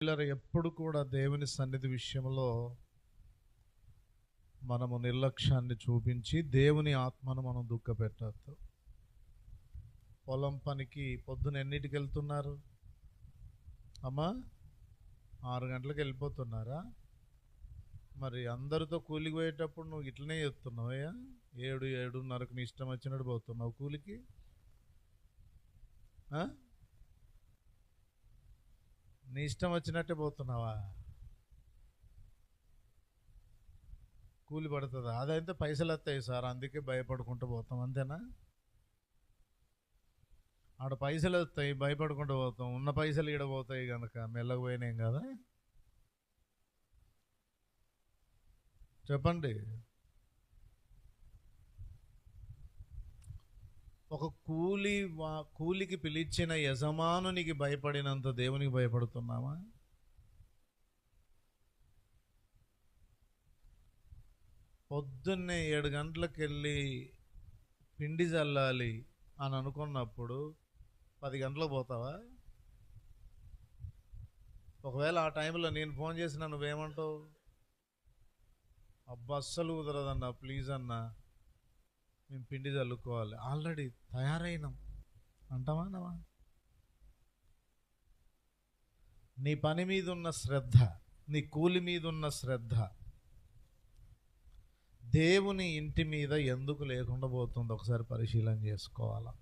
పిల్లలు ఎప్పుడు కూడా దేవుని సన్నిధి విషయంలో మనము నిర్లక్ష్యాన్ని చూపించి దేవుని ఆత్మను మనం దుఃఖపెట్టద్దు. పొలం పనికి పొద్దున ఎన్నిటికి వెళ్తున్నారు అమ్మా? 6 గంటలకు వెళ్ళిపోతున్నారా? మరి అందరితో కూలికి పోయేటప్పుడు నువ్వు ఇట్లనే చెప్తున్నావయ్యా, 7-7:30కు నీ ఇష్టం వచ్చినట్టు పోతున్నావు కూలికి. నీ ఇష్టం వచ్చినట్టే పోతున్నావా? కూలి పడుతుందా? అదైతే పైసలు వస్తాయి సార్, అందుకే భయపడుకుంటూ పోతాం, అంతేనా? ఆడ పైసలు వస్తాయి, భయపడుకుంటూ పోతాం. ఉన్న పైసలు ఈడ పోతాయి కనుక మెల్లగా పోయినాం కదా. చెప్పండి. ఒక కూలికి పిలిచిన యజమానునికి భయపడినంత దేవునికి భయపడుతున్నామా? పొద్దున్నే 7 గంటలకు వెళ్ళి పిండి చల్లాలి అని అనుకున్నప్పుడు 10 గంటలకు పోతావా? ఒకవేళ ఆ టైంలో నేను ఫోన్ చేసినా నువ్వేమంటావు? అబ్బా అస్సలు కుదరదన్నా, ప్లీజ్ అన్నా, మేము పిండి చల్లుకోవాలి, ఆల్రెడీ తయారైనాం అంటావా? నవా? నీ పని మీద ఉన్న శ్రద్ధ, నీ కూలి మీద ఉన్న శ్రద్ధ దేవుని ఇంటి మీద ఎందుకు లేకుండా పోతుంది? ఒకసారి పరిశీలన చేసుకోవాలా.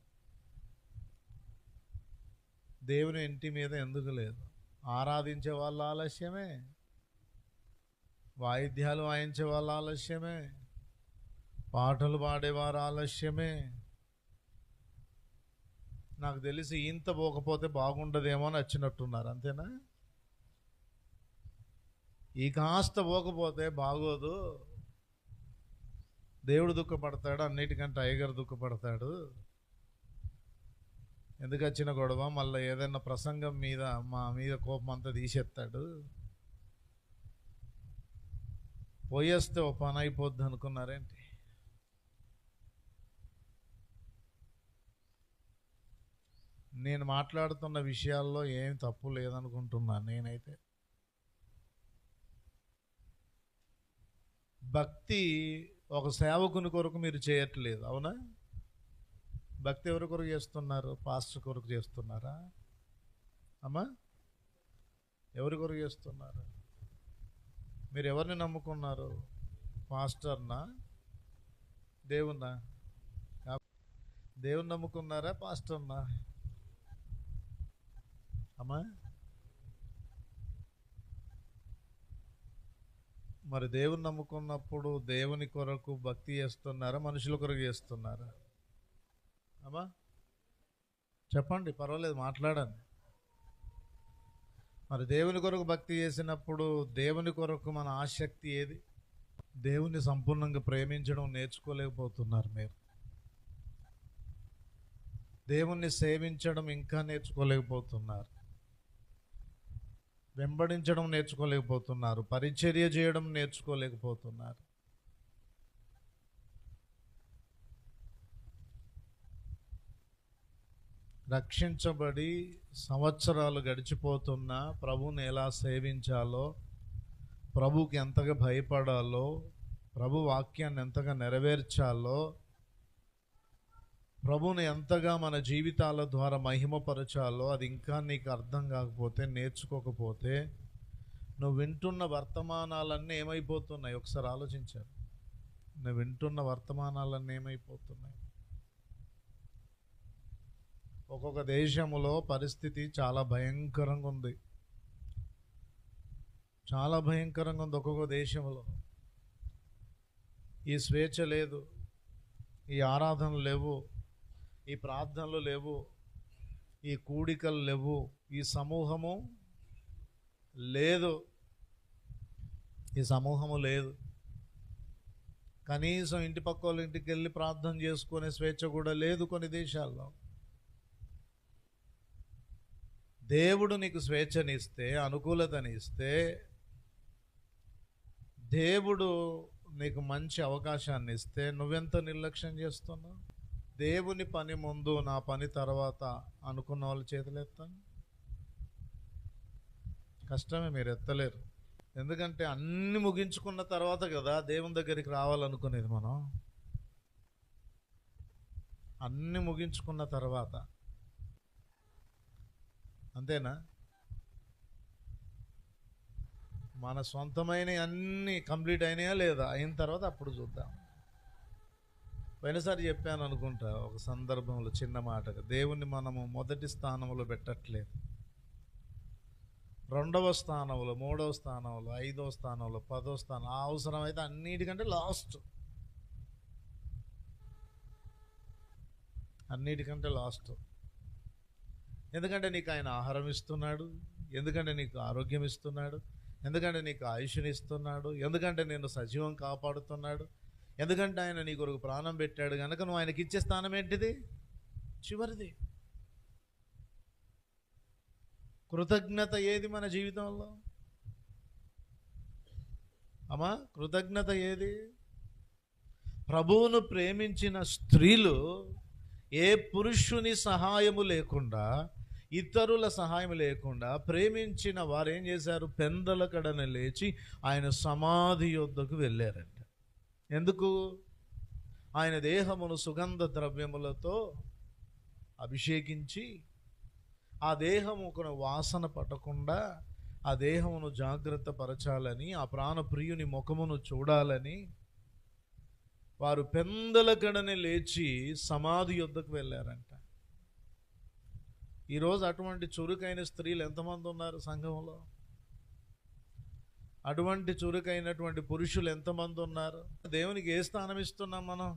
దేవుని ఇంటి మీద ఎందుకు లేదు? ఆరాధించే వాళ్ళ ఆలస్యమే, వాయిద్యాలు వాయించే వాళ్ళ ఆలస్యమే, పాటలు పాడేవారు ఆలస్యమే. నాకు తెలిసి ఇంత పోకపోతే బాగుండదేమో అని వచ్చినట్టున్నారు, అంతేనా? ఈ కాస్త పోకపోతే బాగోదు, దేవుడు దుఃఖపడతాడు, అన్నిటికంటే అయ్యగారు దుఃఖపడతాడు, ఎందుకు వచ్చిన గొడవ, మళ్ళీ ఏదైనా ప్రసంగం మీద మా మీద కోపం అంతా తీసేస్తాడు, పోయేస్తే ఓ పని అయిపోద్ది అనుకున్నారేంటి? నేను మాట్లాడుతున్న విషయాల్లో ఏం తప్పు లేదనుకుంటున్నాను నేనైతే. భక్తి ఒక సేవకుని కొరకు మీరు చేయట్లేదు, అవునా? భక్తి ఎవరి కొరకు చేస్తున్నారు? పాస్టర్ కొరకు చేస్తున్నారా అమ్మా? ఎవరి కొరకు చేస్తున్నారు? మీరు ఎవరిని నమ్ముకున్నారు? పాస్టర్నా, దేవున్నా? దేవుని నమ్ముకున్నారా, పాస్టర్నా అమ్మా? మరి దేవుని నమ్ముకున్నప్పుడు దేవుని కొరకు భక్తి చేస్తున్నారా, మనుషుల కొరకు చేస్తున్నారా అమ్మా? చెప్పండి, పర్వాలేదు, మాట్లాడండి. మరి దేవుని కొరకు భక్తి చేసినప్పుడు దేవుని కొరకు మన ఆసక్తి ఏది? దేవుని సంపూర్ణంగా ప్రేమించడం నేర్చుకోలేకపోతున్నారు మీరు. దేవుణ్ణి సేవించడం ఇంకా నేర్చుకోలేకపోతున్నారు, వెంబడించడం నేర్చుకోలేకపోతున్నారు, పరిచర్య చేయడం నేర్చుకోలేకపోతున్నారు. రక్షించబడి సంవత్సరాలు గడిచిపోతున్నా ప్రభువుని ఎలా సేవించాలో, ప్రభువుకి ఎంతగా భయపడాలో, ప్రభు వాక్యాన్ని ఎంతగా నెరవేర్చాలో, ప్రభువుని ఎంతగా మన జీవితాల ద్వారా మహిమపరచాలో అది ఇంకా నీకు అర్థం కాకపోతే, నేర్చుకోకపోతే, నువ్వు వింటున్న వర్తమానాలన్నీ ఏమైపోతున్నాయి? ఒకసారి ఆలోచించారు. నువ్వు వింటున్న వర్తమానాలన్నీ ఏమైపోతున్నాయి? ఒక్కొక్క దేశంలో పరిస్థితి చాలా భయంకరంగా ఉంది, చాలా భయంకరంగా ఉంది. ఒక్కొక్క దేశంలో ఈ స్వేచ్ఛ లేదు, ఈ ఆరాధనలు లేవు, ఈ ప్రార్థనలు లేవు, ఈ కూడికలు లేవు, ఈ సమూహము లేదు, ఈ సమూహము లేదు. కనీసం ఇంటి పక్క వాళ్ళ ఇంటికి వెళ్ళి ప్రార్థన చేసుకునే స్వేచ్ఛ కూడా లేదు కొన్ని దేశాల్లో. దేవుడు నీకు స్వేచ్ఛనిస్తే, అనుకూలతనిస్తే, దేవుడు నీకు మంచి అవకాశాన్ని ఇస్తే నువ్వెంత నిర్లక్ష్యం చేస్తున్నావు? దేవుని పని ముందు, నా పని తర్వాత అనుకున్న వాళ్ళ చేతులు ఎత్తాను. కష్టమే, మీరు ఎత్తలేరు. ఎందుకంటే అన్ని ముగించుకున్న తర్వాత కదా దేవుని దగ్గరికి రావాలనుకునేది మనం. అన్ని ముగించుకున్న తర్వాత, అంతేనా? మన సొంతమైన అన్నీ కంప్లీట్ అయినాయా లేదా, అయిన తర్వాత అప్పుడు చూద్దాం. పోయినసారి చెప్పాను అనుకుంటా ఒక సందర్భంలో చిన్న మాటగా, దేవుణ్ణి మనము మొదటి స్థానంలో పెట్టట్లేదు, 2వ స్థానంలో, 3వ స్థానంలో, 5వ స్థానంలో, 10వ స్థానం, ఆ అవసరం అయితే అన్నిటికంటే లాస్ట్, అన్నిటికంటే లాస్ట్. ఎందుకంటే నీకు ఆయన ఆహారం ఇస్తున్నాడు, ఎందుకంటే నీకు ఆరోగ్యం ఇస్తున్నాడు, ఎందుకంటే నీకు ఆయుష్ని ఇస్తున్నాడు, ఎందుకంటే నేను సజీవం కాపాడుతున్నాడు, ఎందుకంటే ఆయన నీ కొరకు ప్రాణం పెట్టాడు కనుక నువ్వు ఆయనకి ఇచ్చే స్థానం ఏంటిది? చివరిది. కృతజ్ఞత ఏది మన జీవితంలో? అమ్మా, కృతజ్ఞత ఏది? ప్రభువును ప్రేమించిన స్త్రీలు ఏ పురుషుని సహాయము లేకుండా, ఇతరుల సహాయం లేకుండా ప్రేమించిన వారు ఏం చేశారు? పెందల కడన లేచి ఆయన సమాధి యొద్దకు వెళ్ళారంట. ఎందుకు? ఆయన దేహమును సుగంధ ద్రవ్యములతో అభిషేకించి ఆ దేహము ఒక వాసన పట్టకుండా ఆ దేహమును జాగ్రత్త పరచాలని, ఆ ప్రాణప్రియుని ముఖమును చూడాలని వారు పెందల కడనే లేచి సమాధి యొద్దకు వెళ్ళారంట. ఈరోజు అటువంటి చురుకైన స్త్రీలు ఎంతమంది ఉన్నారు సంఘంలో? అటువంటి చురుకైనటువంటి పురుషులు ఎంతమంది ఉన్నారు? దేవునికి ఏ స్థానం ఇస్తున్నాం మనం?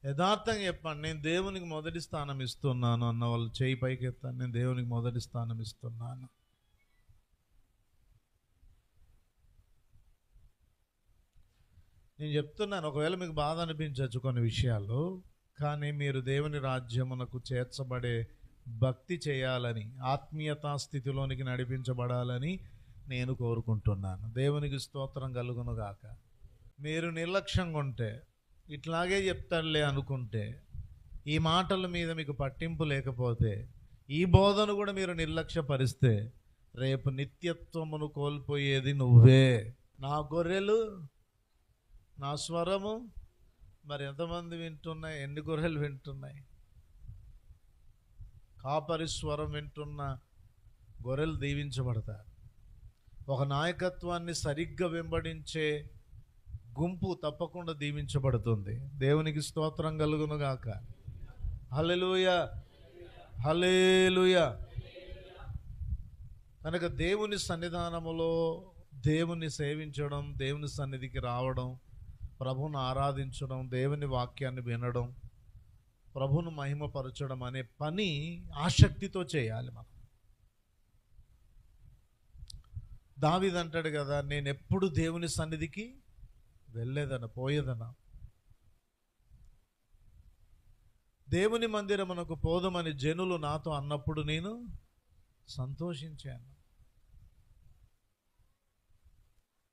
యథార్థంగా చెప్పండి, నేను దేవునికి మొదటి స్థానం ఇస్తున్నాను అన్న వాళ్ళు చేయి పైకి ఎత్తాను. నేను దేవునికి మొదటి స్థానం ఇస్తున్నాను. నేను చెప్తున్నాను, ఒకవేళ మీకు బాధ అనిపించవచ్చు కొన్ని విషయాలు, కానీ మీరు దేవుని రాజ్యమునకు చేర్చబడే భక్తి చేయాలని, ఆత్మీయతా స్థితిలోనికి నడిపించబడాలని నేను కోరుకుంటున్నాను. దేవునికి స్తోత్రం కలుగును గాక. మీరు నిర్లక్ష్యంగా ఉంటే, ఇట్లాగే చెప్తాడులే అనుకుంటే, ఈ మాటల మీద మీకు పట్టింపు లేకపోతే, ఈ బోధను కూడా మీరు నిర్లక్ష్యపరిస్తే, రేపు నిత్యత్వమును కోల్పోయేది నువ్వే. నా గొర్రెలు నా స్వరము మరి ఎంతమంది వింటున్నాయి? ఎన్ని గొర్రెలు వింటున్నాయి? కాపరి స్వరం వింటున్న గొర్రెలు దీవించబడతారు. ఒక నాయకత్వాన్ని సరిగ్గా వెంబడించే గుంపు తప్పకుండా దీవించబడుతుంది. దేవునికి స్తోత్రం కలుగును గాక. హల్లెలూయా, హల్లెలూయా. కనుక దేవుని సన్నిధానములో దేవుని సేవించడం, దేవుని సన్నిధికి రావడం, ప్రభువును ఆరాధించడం, దేవుని వాక్యాన్ని వినడం, ప్రభువును మహిమపరచడం అనే పని ఆసక్తితో చేయాలి మనం. దావీదు అంటాడు కదా, నేను ఎప్పుడు దేవుని సన్నిధికి వెళ్ళేదన పోయేదన, దేవుని మందిరమునకు పోదమని జనులు నాతో అన్నప్పుడు నేను సంతోషించాను.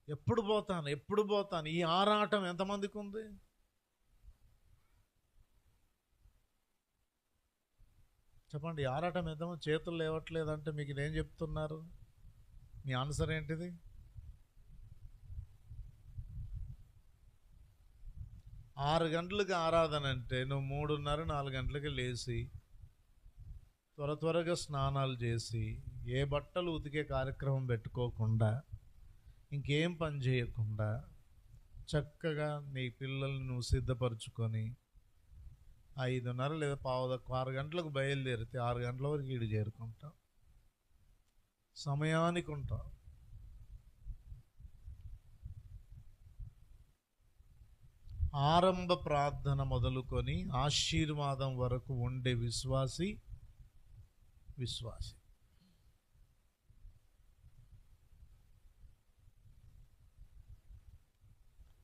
ఎప్పుడు పోతాను, ఎప్పుడు పోతాను, ఈ ఆరాటం ఎంతమందికి ఉంది? చెప్పండి, ఆరాటం ఎంతమంది? చేతులు లేవట్లేదంటే మీకు నేను చెప్తున్నారు, మీ ఆన్సర్ ఏంటిది? ఆరు గంటలకు ఆరాధన అంటే నువ్వు 3:30, 4 గంటలకి లేచి త్వరగా స్నానాలు చేసి ఏ బట్టలు ఉతికే కార్యక్రమం పెట్టుకోకుండా, ఇంకేం పని చేయకుండా, చక్కగా నీ పిల్లల్ని నువ్వు సిద్ధపరచుకొని 5:30 లేదా 6 గంటలకు బయలుదేరితే 6 గంటల వరకు ఈడు చేరుకుంటావు, సమయానికి ఉంటావు. ఆరంభ ప్రార్థన మొదలుకొని ఆశీర్వాదం వరకు ఉండే విశ్వాసి.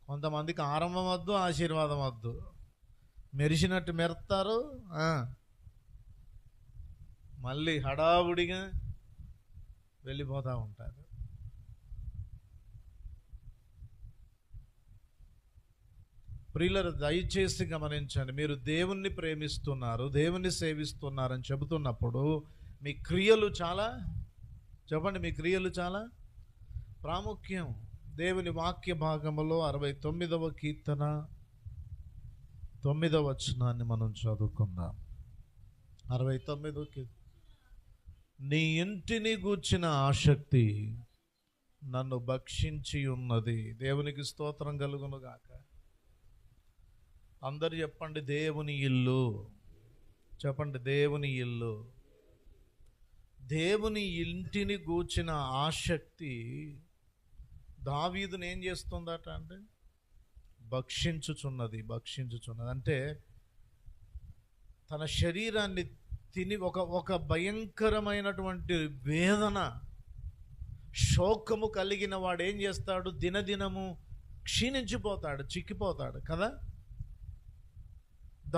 కొంతమందికి ఆరంభం వద్దు, ఆశీర్వాదం వద్దు, మెరిసినట్టు మెరుస్తారు, మళ్ళీ హడావుడిగా వెళ్ళిపోతూ ఉంటారు. ప్రియులారా, దయచేసి గమనించండి, మీరు దేవుణ్ణి ప్రేమిస్తున్నారు, దేవుణ్ణి సేవిస్తున్నారని చెబుతున్నప్పుడు మీ క్రియలు చాలా, చెప్పండి, మీ క్రియలు చాలా ప్రాముఖ్యం. దేవుని వాక్య భాగములో 69వ కీర్తన 9వ వచనాన్ని మనం చదువుకుందాం. 69వ కీర్తన. నీ ఇంటిని గూర్చిన ఆసక్తి నన్ను భక్షించి ఉన్నది. దేవునికి స్తోత్రం కలుగును గాక. అందరు చెప్పండి, దేవుని ఇల్లు. చెప్పండి, దేవుని ఇల్లు. దేవుని ఇంటిని గూర్చిన ఆసక్తి దావీదుని ఏం చేస్తుందట అంటే భక్షించుచున్నది. అంటే తన శరీరాన్ని తిని ఒక భయంకరమైనటువంటి వేదన, శోకము కలిగిన వాడు ఏం చేస్తాడు? దినదినము క్షీణించిపోతాడు, చిక్కిపోతాడు కదా.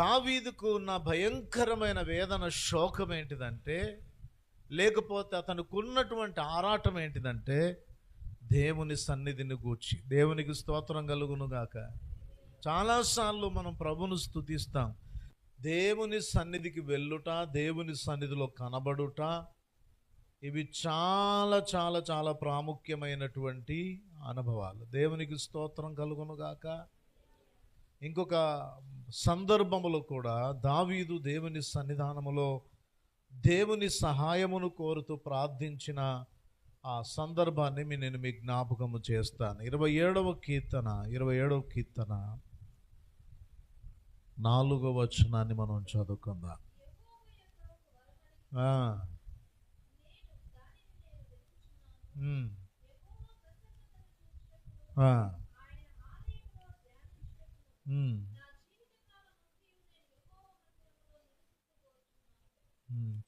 దావీదుకు ఉన్న భయంకరమైన వేదన, శోకం ఏంటిదంటే, లేకపోతే అతనికి ఉన్నటువంటి ఆరాటం ఏంటిదంటే దేవుని సన్నిధిని గూర్చి. దేవునికి స్తోత్రం కలుగును గాక. చాలాసార్లు మనం ప్రభును స్తుతిస్తాం. దేవుని సన్నిధికి వెళ్ళుట, దేవుని సన్నిధిలో కనబడుట, ఇవి చాలా చాలా చాలా ప్రాముఖ్యమైనటువంటి అనుభవాలు. దేవునికి స్తోత్రం కలుగును గాక. ఇంకొక సందర్భములో కూడా దావీదు దేవుని సన్నిధానములో దేవుని సహాయమును కోరుతూ ప్రార్థించిన ఆ సందర్భాన్ని నేను మీకు జ్ఞాపకము చేస్తాను. 27వ కీర్తన 4వ వచనాన్ని మనం చదువుకుందాం.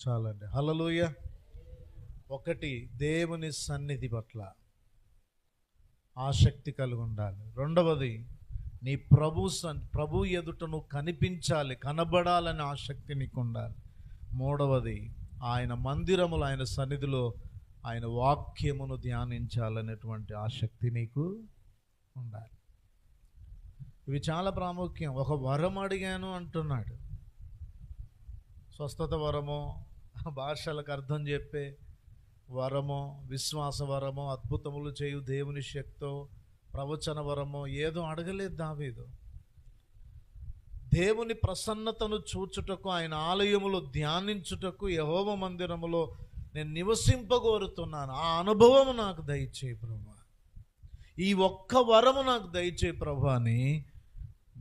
చాలండి. హల్లెలూయా. ఒకటి, దేవుని సన్నిధి పట్ల ఆసక్తి కలిగి ఉండాలి. రెండవది, నీ ప్రభు ఎదుట నువ్వు కనిపించాలి, కనబడాలని ఆసక్తి నీకు ఉండాలి. మూడవది, ఆయన మందిరములు, ఆయన సన్నిధిలో ఆయన వాక్యమును ధ్యానించాలనేటువంటి ఆసక్తి నీకు ఉండాలి. ఇవి చాలా ప్రాముఖ్యం. ఒక వరం అడిగాను అంటున్నాడు. స్వస్థత వరమో, భాషలకు అర్థం చెప్పే వరమో, విశ్వాస వరమో, అద్భుతములు చేయు దేవుని శక్తో, ప్రవచన వరమో ఏదో అడగలేదు దావీదు. దేవుని ప్రసన్నతను చూచుటకు, ఆయన ఆలయములో ధ్యానించుటకు, యెహోవా మందిరములో నేను నివసింపగోరుతున్నాను. ఆ అనుభవం నాకు దయచేయి ప్రభువా, ఈ ఒక్క వరము నాకు దయచేయి ప్రభువా అని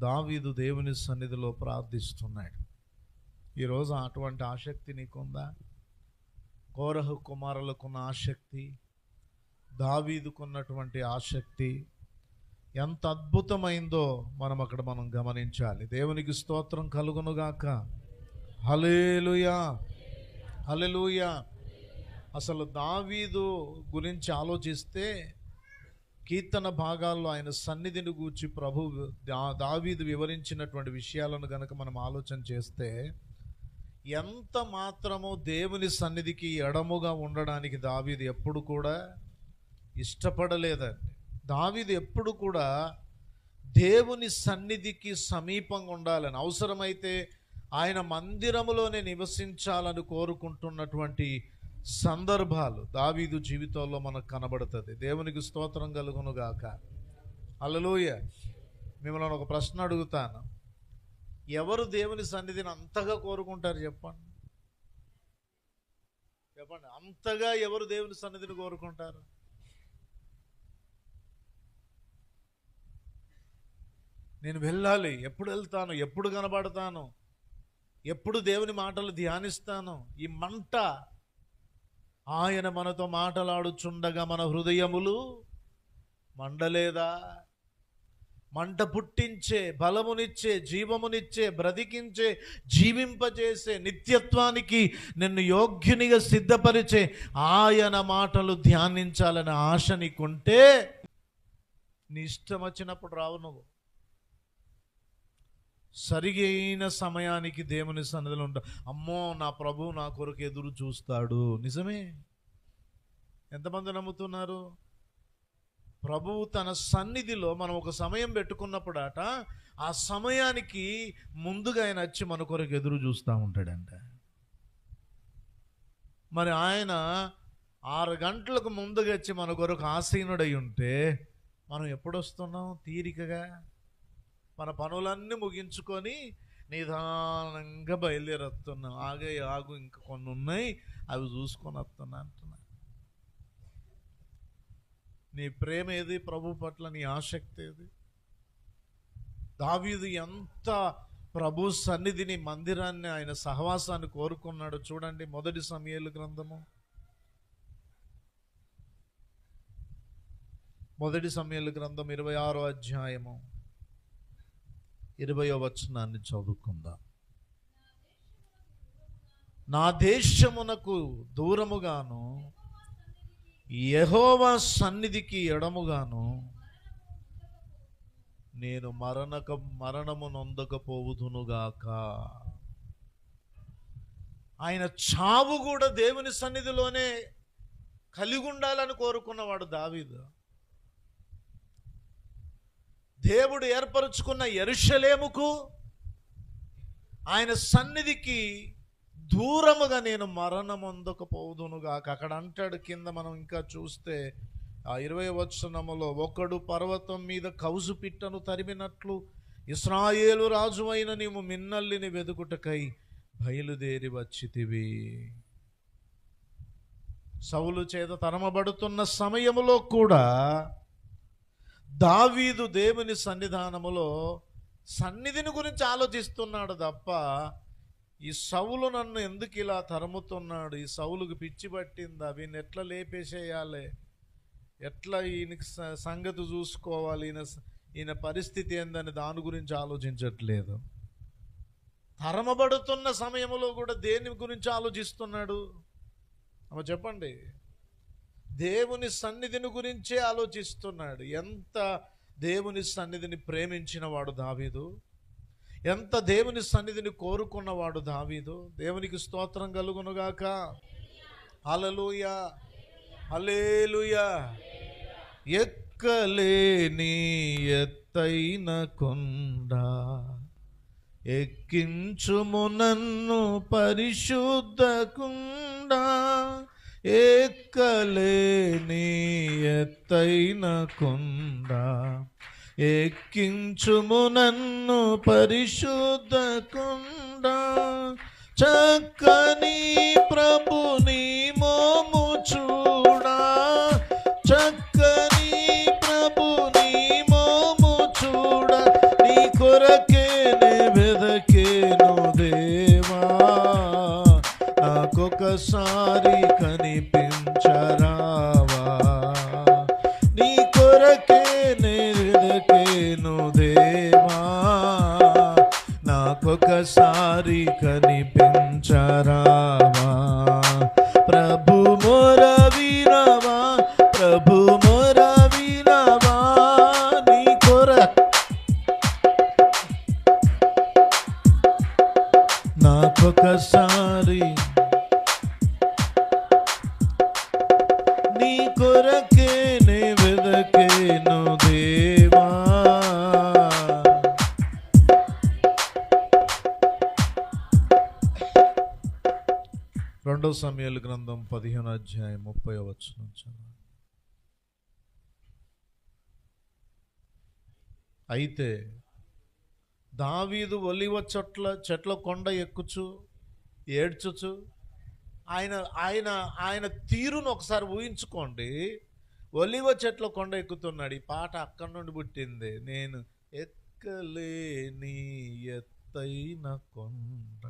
దావీదు దేవుని సన్నిధిలో ప్రార్థిస్తున్నాడు. ఈరోజు అటువంటి ఆసక్తి నీకుందా? కోరహు కుమారులకున్న ఆసక్తి, దావీదుకున్నటువంటి ఆసక్తి ఎంత అద్భుతమైందో మనం గమనించాలి. దేవునికి స్తోత్రం కలుగునుగాక. హల్లెలూయా, హల్లెలూయా. అసలు దావీదు గురించి ఆలోచిస్తే కీర్తన భాగాల్లో ఆయన సన్నిధిని గూర్చి దావీదు వివరించినటువంటి విషయాలను గనక మనం ఆలోచన చేస్తే, ఎంత మాత్రమో దేవుని సన్నిధికి ఎడముగా ఉండడానికి దావీదు ఎప్పుడు కూడా ఇష్టపడలేదండి. దావీదు ఎప్పుడు కూడా దేవుని సన్నిధికి సమీపంగా ఉండాలని, అవసరమైతే ఆయన మందిరములోనే నివసించాలని కోరుకుంటున్నటువంటి సందర్భాలు దావీదు జీవితంలో మనకు కనబడుతుంది. దేవునికి స్తోత్రం కలుగును గాక. హల్లెలూయా. మిమ్మల్ని ఒక ప్రశ్న అడుగుతాను. ఎవరు దేవుని సన్నిధిని అంతగా కోరుకుంటారు చెప్పండి? అంతగా ఎవరు దేవుని సన్నిధిని కోరుకుంటారు? నేను వెళ్ళాలి, ఎప్పుడు వెళ్తాను, ఎప్పుడు కనబడతాను, ఎప్పుడు దేవుని మాటలు ధ్యానిస్తాను, ఈ మంట. ఆయన మనతో మాటలాడుచుండగా మన హృదయములు మండలేదా? మంట పుట్టించే, బలమునిచ్చే, జీవమునిచ్చే, బ్రతికించే, జీవింపజేసే, నిత్యత్వానికి నిన్ను యోగ్యునిగా సిద్ధపరిచే ఆయన మాటలు ధ్యానించాలనే ఆశ నీకుంటే నీ ఇష్టం వచ్చినప్పుడు రావు. నువ్వు సరిగైన సమయానికి దేవుని సన్నిధిలో ఉంటా. అమ్మో, నా ప్రభువు నా కొరకు ఎదురు చూస్తాడు. నిజమే. ఎంతమంది నమ్ముతున్నారు? ప్రభువు తన సన్నిధిలో మనం ఒక సమయం పెట్టుకున్నప్పుడట, ఆ సమయానికి ముందుగా ఆయన వచ్చి మన కొరకు ఎదురు చూస్తూ ఉంటాడంట. మరి ఆయన 6 గంటలకు ముందుగా వచ్చి మన కొరకు ఆసీనుడై ఉంటే మనం ఎప్పుడు వస్తున్నాం? తీరికగా మన పనులన్నీ ముగించుకొని నిదానంగా బయలుదేరుతున్నాం. ఆగు ఇంకా కొన్ని ఉన్నాయి, అవి చూసుకొని వస్తున్నా అంటున్నా. నీ ప్రేమ ఏది ప్రభు పట్ల? నీ ఆసక్తి ఏది? దావీదు ఎంత ప్రభు సన్నిధిని, మందిరాన్ని, ఆయన సహవాసాన్ని కోరుకున్నాడు చూడండి. మొదటి సమూయేలు గ్రంథము 26వ అధ్యాయము 20వ వచనాన్ని చదువుకుందాం. నా దేశమునకు దూరముగాను యెహోవా సన్నిధికి ఎడముగాను నేను మరణము నొందకపోవుదునుగాక. ఆయన చావు కూడా దేవుని సన్నిధిలోనే కలిగి ఉండాలని కోరుకున్నవాడు దావీదు. దేవుడు ఏర్పరచుకున్న యెరూషలేముకు, ఆయన సన్నిధికి దూరముగా నేను మరణమొందకపోదునుగాక. అక్కడ అంటాడు కింద, మనం ఇంకా చూస్తే ఆ 20వ వచనములో, ఒకడు పర్వతం మీద కౌజు పిట్టను తరిమినట్లు ఇశ్రాయేలు రాజు అయిన నీవు మిన్నల్లిని వెదుకుటకై బయలుదేరి వచ్చితివి. సౌలు చేత తరమబడుతున్న సమయములో కూడా దావీదు దేవుని సన్నిధానములో సన్నిధిని గురించి ఆలోచిస్తున్నాడు తప్ప, ఈ సౌలు నన్ను ఎందుకు ఇలా తరుముతున్నాడు, ఈ సౌలుకు పిచ్చి పట్టిందా, వీని ఎట్లా లేపేసేయాలి, ఎట్లా ఈయనకి సంగతి చూసుకోవాలి, ఈయన పరిస్థితి ఏందని దాని గురించి ఆలోచించట్లేదు. తరమబడుతున్న సమయంలో కూడా దేని గురించి ఆలోచిస్తున్నాడు? అమ్మ చెప్పండి. దేవుని సన్నిధిని గురించే ఆలోచిస్తున్నాడు. ఎంత దేవుని సన్నిధిని ప్రేమించిన వాడు దావీదు, ఎంత దేవుని సన్నిధిని కోరుకున్నవాడు దావీదు. దేవునికి స్తోత్రం కలుగునుగాక. హల్లెలూయా, హల్లెలూయా. ఎక్కలేని ఎత్తైన కొండ ఎక్కించుము నన్ను పరిశుద్ధ కుండ, ఎక్కలేని ఎత్తైన కొండ ఎక్కించుము నన్ను పరిశుద్ధ కొండ, చక్కని ప్రభుని మోము చూడా, చక్కని ప్రభుని మోము చూడ, నీ కొరకేనే వెదకేను దేవా, నాకొకసారి కనిపించరావా, నీ కొరకేనే వెదకేను దేవా, నాకొకసారి కనిపించరావా. ప్రభు మొర వినవా, ప్రభు మొర వినవా, నీ నాకొకసారి నీ కొరకే నే వెదకేను దేవా. రెండో సమూయేలు గ్రంథం 15వ అధ్యాయం 30వ వచనం చదవండి. అయితే దావీదు ఒలివ చెట్ల కొండ ఎక్కుచు ఏడ్చుచు, ఆయన తీరును ఒకసారి ఊహించుకోండి. ఒలివ చెట్ల కొండ ఎక్కుతున్నాడు. ఈ పాట అక్కడి నుండి పుట్టింది. నేను ఎక్కలేని ఎత్తైన కొండ.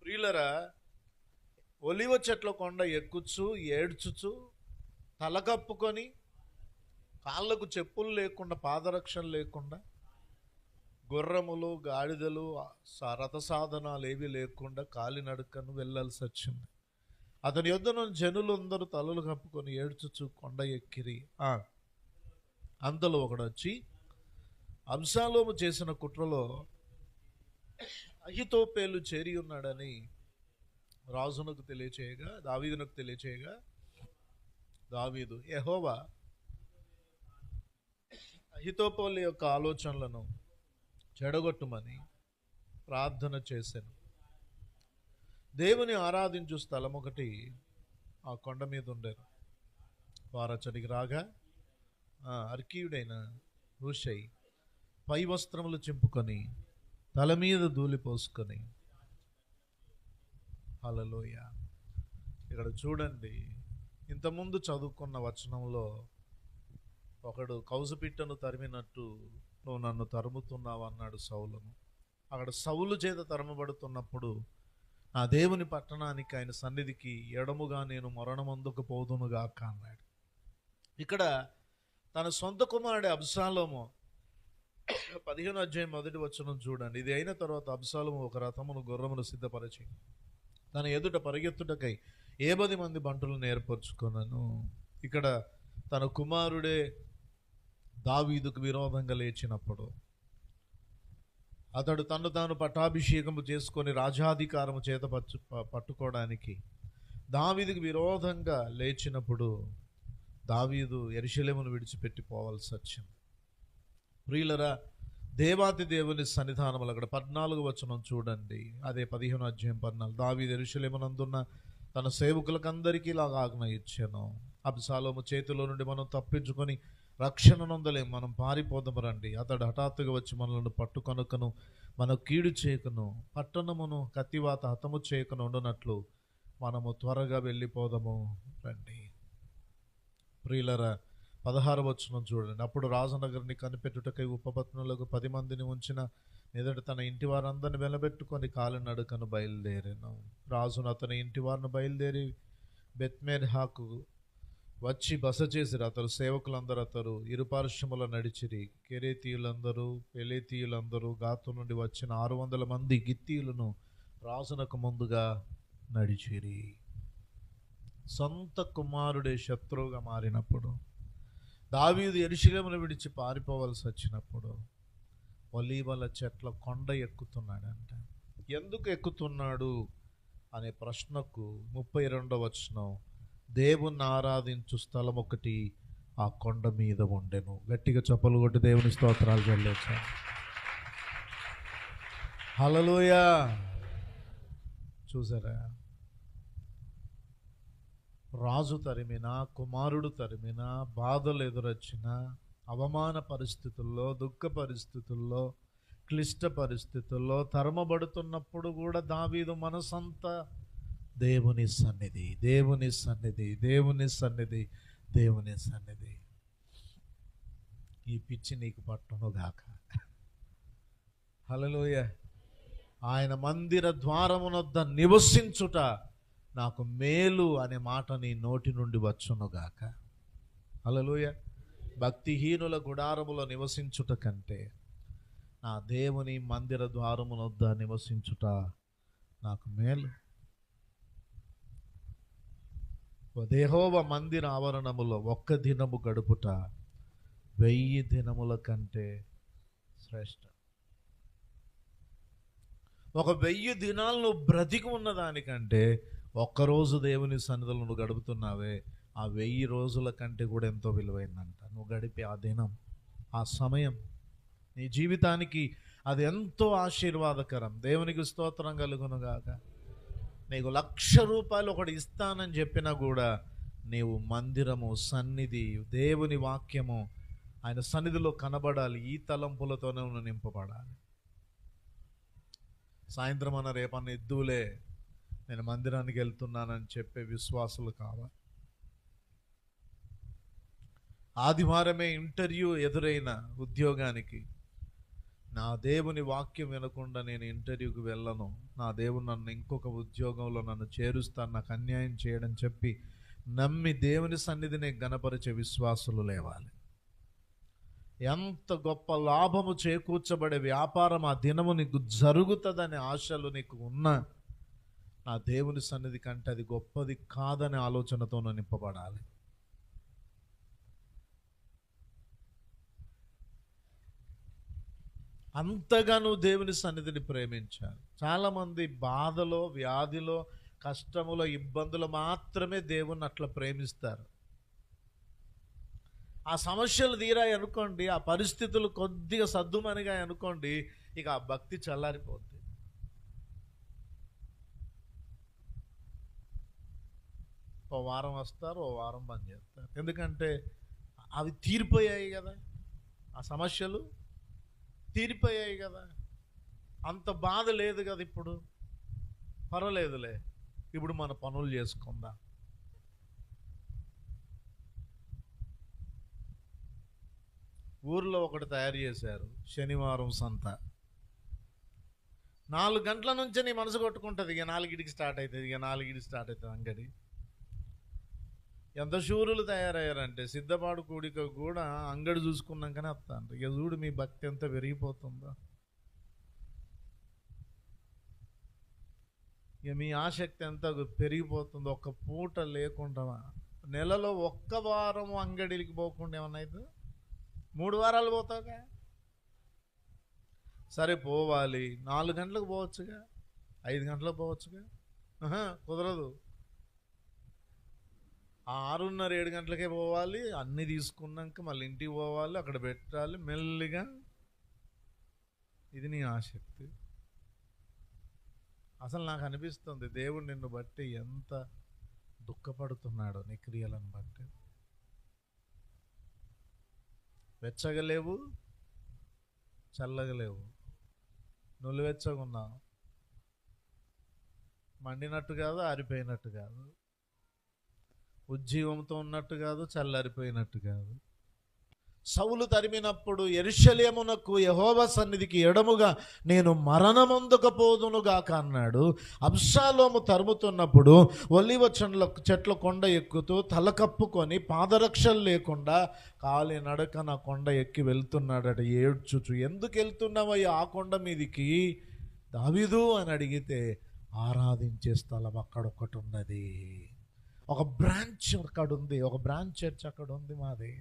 ప్రియులరా, ఒలివ చెట్ల కొండ ఎక్కుచు ఏడ్చుచు, తల కప్పుకొని, కాళ్ళకు చెప్పులు లేకుండా, పాదరక్షలు లేకుండా, గుర్రములు గాడిదలు రథ సాధనాలు ఏవి లేకుండా కాలినడకను వెళ్ళాల్సి వచ్చింది. అతని యొద్దను జనులందరూ తలలు కప్పుకొని ఏడ్చుచు కొండ ఎక్కిరి. అంతలో ఒకడు వచ్చి అబ్షాలోము చేసిన కుట్రలో అహీతోపెలు చేరి ఉన్నాడని రాజునకు తెలియచేయగా, దావీదునకు తెలియచేయగా, దావీదు యెహోవా అహీతోపెలు యొక్క ఆలోచనలను చెడగొట్టుమని ప్రార్థన చేశాను. దేవుని ఆరాధించు స్థలం ఒకటి ఆ కొండ మీద ఉండేది. వారచ్చడికి రాగా అర్కీయుడైన హూషై పై వస్త్రములు చింపుకొని తల మీద ధూళి పోసుకొని, హల్లెలూయ. ఇక్కడ చూడండి, ఇంతకుముందు చదువుకున్న వచనంలో ఒకడు కౌజుపిట్టను తరిమినట్టు నువ్వు నన్ను తరుముతున్నావు అన్నాడు సౌలును. అక్కడ సౌలు చేత తరమబడుతున్నప్పుడు నా దేవుని పట్టణానికి, ఆయన సన్నిధికి ఎడముగా నేను మరణమందుకు పోదునుగాక అన్నాడు. ఇక్కడ తన సొంత కుమారుడు అబ్షాలోము 15వ అధ్యాయం 1వ వచనం చూడండి. ఇది అయిన తర్వాత అబ్షాలోము ఒక రథమును గుర్రమును సిద్ధపరిచి తన ఎదుట పరిగెత్తుటకై 70 మంది బంటులను ఏర్పరచుకున్నాను. ఇక్కడ తన కుమారుడే దావీదుకు విరోధంగా లేచినప్పుడు అతడు తను తాను పట్టాభిషేకము చేసుకొని రాజాధికారము చేత పట్టుకోవడానికి దావీదుకు విరోధంగా లేచినప్పుడు దావీదు యెరూషలేమును విడిచిపెట్టి పోవాల్సి వచ్చింది. ప్రియులరా, దేవాతి దేవుని సన్నిధానములు అక్కడ 14వ వచనం చూడండి. అదే 15వ అధ్యాయం 14. దావీదు యెరూషలేమునందున్న తన సేవకులకందరికీ ఇలాగ ఆజ్ఞ ఇచ్చాను, అబ్షాలోము చేతిలో నుండి మనం తప్పించుకొని రక్షణ నొందలేం, మనం పారిపోదాము రండి. అతడు హఠాత్తుగా వచ్చి మనలను పట్టుకొనకను మన కీడు చేయకను పట్టణమును కత్తివాత హతము చేయకను ఉండునట్లు మనము త్వరగా వెళ్ళిపోదాము రండి. ప్రియులరా, 16వ వచనం చూడండి. అప్పుడు రాజనగరిని కనిపెట్టుటకై ఉపపత్నులకు 10 మందిని ఉంచిన ఎదుట తన ఇంటి వారందరిని వెలబెట్టుకొని కాలినడకను బయలుదేరాను. రాజును అతని ఇంటి వారిని బయలుదేరి బెత్మెర్హాకు వచ్చి బస చేసిరు. అతడు సేవకులందరూ అతడు ఇరుపార్శ్వముల నడిచిరి. కెరేతీయులందరూ పెలేతీయులందరూ గాతు నుండి వచ్చిన 600 మంది గిత్తీయులను రాజునకు ముందుగా నడిచిరి. సొంత కుమారుడే శత్రువుగా మారినప్పుడు, దావీదు యెరూషలేమును విడిచి పారిపోవలసి వచ్చినప్పుడు ఒలీవల చెట్ల కొండ ఎక్కుతున్నాడంట. ఎందుకు ఎక్కుతున్నాడు అనే ప్రశ్నకు 32వ వచనం, దేవుణ్ణి ఆరాధించు స్థలం ఒకటి ఆ కొండ మీద ఉండెను. గట్టిగా చప్పలు కొట్టి దేవుని స్తోత్రాలు చెల్లించాలి. హల్లెలూయా. చూసారా, రాజు తరిమినా, కుమారుడు తరిమినా, బాధలు ఎదురొచ్చినా, అవమాన పరిస్థితుల్లో, దుఃఖ పరిస్థితుల్లో, క్లిష్ట పరిస్థితుల్లో తరమబడుతున్నప్పుడు కూడా దావీదు మనసంతా దేవుని సన్నిధి, దేవుని సన్నిధి, దేవుని సన్నిధి, దేవుని సన్నిధి. ఈ పిచ్చి నీకు పట్టును గాక. హల్లెలూయ. ఆయన మందిర ద్వారమునొద్ద నివసించుట నాకు మేలు అనే మాట నీ నోటి నుండి వచ్చునుగాక. హల్లెలూయ. భక్తిహీనుల గుడారములో నివసించుట కంటే నా దేవుని మందిర ద్వారమునొద్ద నివసించుట నాకు మేలు. యెహోవా మందిర ఆవరణములో 1 దినము గడుపుట 1000 దినముల కంటే శ్రేష్ఠ. 1000 దినాలు నువ్వు బ్రతికి ఉన్నదానికంటే ఒక్కరోజు దేవుని సన్నిధిలో నువ్వు గడుపుతున్నావే, ఆ 1000 రోజుల కంటే కూడా ఎంతో విలువైందంట. నువ్వు గడిపే ఆ దినం, ఆ సమయం నీ జీవితానికి అది ఎంతో ఆశీర్వాదకరం. దేవునికి స్తోత్రం కలుగునుగాక. నీకు ₹1,00,000 ఒకటి ఇస్తానని చెప్పినా కూడా నీవు మందిరము, సన్నిధి, దేవుని వాక్యము, ఆయన సన్నిధిలో కనబడాలి. ఈ తలంపులతోనే నువ్వు నింపబడాలి. సాయంత్రం అన్న రేపన్న ఎద్దులే నేను మందిరానికి వెళ్తున్నానని చెప్పే విశ్వాసులు కావాలి. ఆదివారమే ఇంటర్వ్యూ ఎదురైన ఉద్యోగానికి నా దేవుని వాక్యం వినకుండా నేను ఇంటర్వ్యూకి వెళ్ళను, నా దేవుడు నన్ను ఇంకొక ఉద్యోగంలో నన్ను చేరుస్తాను, నాకు అన్యాయం చేయడం చెప్పి నమ్మి దేవుని సన్నిధిని గణపరిచే విశ్వాసులు లేవాలి. ఎంత గొప్ప లాభము చేకూర్చబడే వ్యాపారం ఆ దినము నీకు జరుగుతుందనే ఆశలు నీకు ఉన్నా, నా దేవుని సన్నిధి కంటే అది గొప్పది కాదనే ఆలోచనతో నింపబడాలి. అంతగా నువ్వు దేవుని సన్నిధిని ప్రేమించాలి. చాలామంది బాధలో, వ్యాధిలో, కష్టములో, ఇబ్బందులు మాత్రమే దేవుణ్ణి అట్లా ప్రేమిస్తారు. ఆ సమస్యలు తీరాయి అనుకోండి, ఆ పరిస్థితులు కొద్దిగా సద్దుమనిగా అనుకోండి, ఇక ఆ భక్తి చల్లారిపోద్ది. ఓ వారం వస్తారు, ఓ వారం బంద్ చేస్తారు. ఎందుకంటే అవి తీరిపోయాయి కదా, ఆ సమస్యలు తీరిపోయాయి కదా, అంత బాధ లేదు కదా. ఇప్పుడు పర్వాలేదులే, ఇప్పుడు మన పనులు చేసుకుందాం. ఊర్లో ఒకటి తయారు చేశారు, శనివారం సంత. 4 గంటల నుంచే నీ మనసు కొట్టుకుంటుంది, ఇక 4కి స్టార్ట్ అవుతుంది, ఇక 4కి స్టార్ట్ అవుతుంది అంగడి. ఎంత శూరులు తయారయ్యారంటే సిద్ధపాడు కూడిక కూడా అంగడి చూసుకున్నాకనే వస్తాను. ఇక చూడు మీ భక్తి ఎంత పెరిగిపోతుందో, ఇక మీ ఆసక్తి ఎంత పెరిగిపోతుందో. ఒక్క పూట లేకుండా నెలలో ఒక్క వారం అంగడికి పోకుండా ఏమన్నా అయితే 3 వారాలు పోతావుగా. సరే పోవాలి, 4 గంటలకు పోవచ్చుగా, 5 గంటలకు పోవచ్చుగా. కుదరదు. 6:30 7 గంటలకే పోవాలి, అన్నీ తీసుకున్నాక మళ్ళీ ఇంటికి పోవాలి, అక్కడ పెట్టాలి మెల్లిగా. ఇది నీ ఆసక్తి. అసలు నాకు అనిపిస్తుంది దేవుడు నిన్ను బట్టి ఎంత దుఃఖపడుతున్నాడో, నీ క్రియలను బట్టి. వెచ్చగలేవు, చల్లగలేవు, నులివెచ్చగా ఉన్నావు. మండినట్టు కాదు, ఆరిపోయినట్టు కాదు, ఉజ్జీవంతో ఉన్నట్టు కాదు, చల్లారిపోయినట్టు కాదు. సౌలు తరిమినప్పుడు యెరూషలేమునకు యెహోవా సన్నిధికి ఎడముగా నేను మరణమొందకపోదునుగాక అన్నాడు. అబ్షాలోము తరుముతున్నప్పుడు ఒలీవ చెట్ల కొండ ఎక్కుతూ తల కప్పుకొని పాదరక్షలు లేకుండా కాలి నడకన కొండ ఎక్కి వెళ్తున్నాడట, ఏడ్చుచు. ఎందుకు వెళ్తున్నావయ్యా ఆ కొండ మీదికి దావీదు అని అడిగితే, ఆరాధించే స్థలం అక్కడ ఒకటి ఉన్నది, ఒక బ్రాంచ్ అక్కడ ఉంది, ఒక బ్రాంచ్ చర్చ్ అక్కడ ఉంది మాది,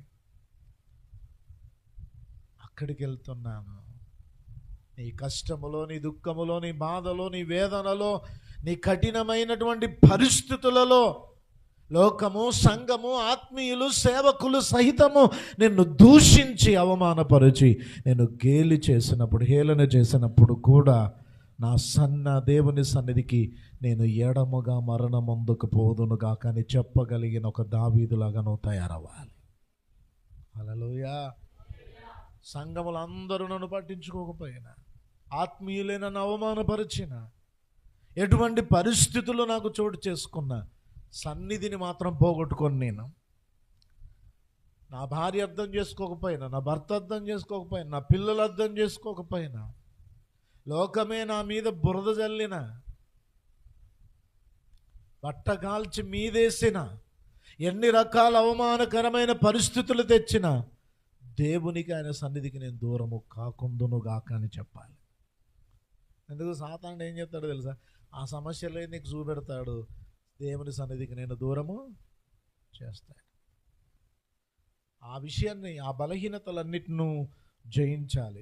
అక్కడికి వెళ్తున్నాను. నీ కష్టములో, నీ దుఃఖములో, నీ బాధలో, నీ వేదనలో, నీ కఠినమైనటువంటి పరిస్థితులలో లోకము, సంఘము, ఆత్మీయులు, సేవకులు సహితము నిన్ను దూషించి అవమానపరిచి నేను గేలి చేసినప్పుడు, హేళన చేసినప్పుడు కూడా నా దేవుని సన్నిధికి నేను ఎడముగా మరణమందుకు పోదునుగా కానీ చెప్పగలిగిన ఒక దావీదులాగా నువ్వు తయారవ్వాలి. హల్లెలూయా. సంఘములందరూ నన్ను పట్టించుకోకపోయినా, ఆత్మీయులే నన్ను అవమానపరిచిన, ఎటువంటి పరిస్థితులు నాకు చోటు చేసుకున్నా, సన్నిధిని మాత్రం పోగొట్టుకొని నేను నా భార్య అర్థం చేసుకోకపోయినా, నా భర్త అర్థం చేసుకోకపోయినా, నా పిల్లలు అర్థం చేసుకోకపోయినా, లోకమే నా మీద బురద జల్లిన, బట్ట కాల్చి మీదేసిన, ఎన్ని రకాల అవమానకరమైన పరిస్థితులు తెచ్చిన, దేవునికి ఆయన సన్నిధికి నేను దూరము కాకుందును గాక అని చెప్పాలి. ఎందుకు సాతానుడు ఏం చెప్తాడు తెలుసా? ఆ సమస్యలే నీకు చూపెడతాడు, దేవుని సన్నిధికి నేను దూరము చేస్తాను. ఆ విషయాన్ని, ఆ బలహీనతలన్నిటిని జయించాలి.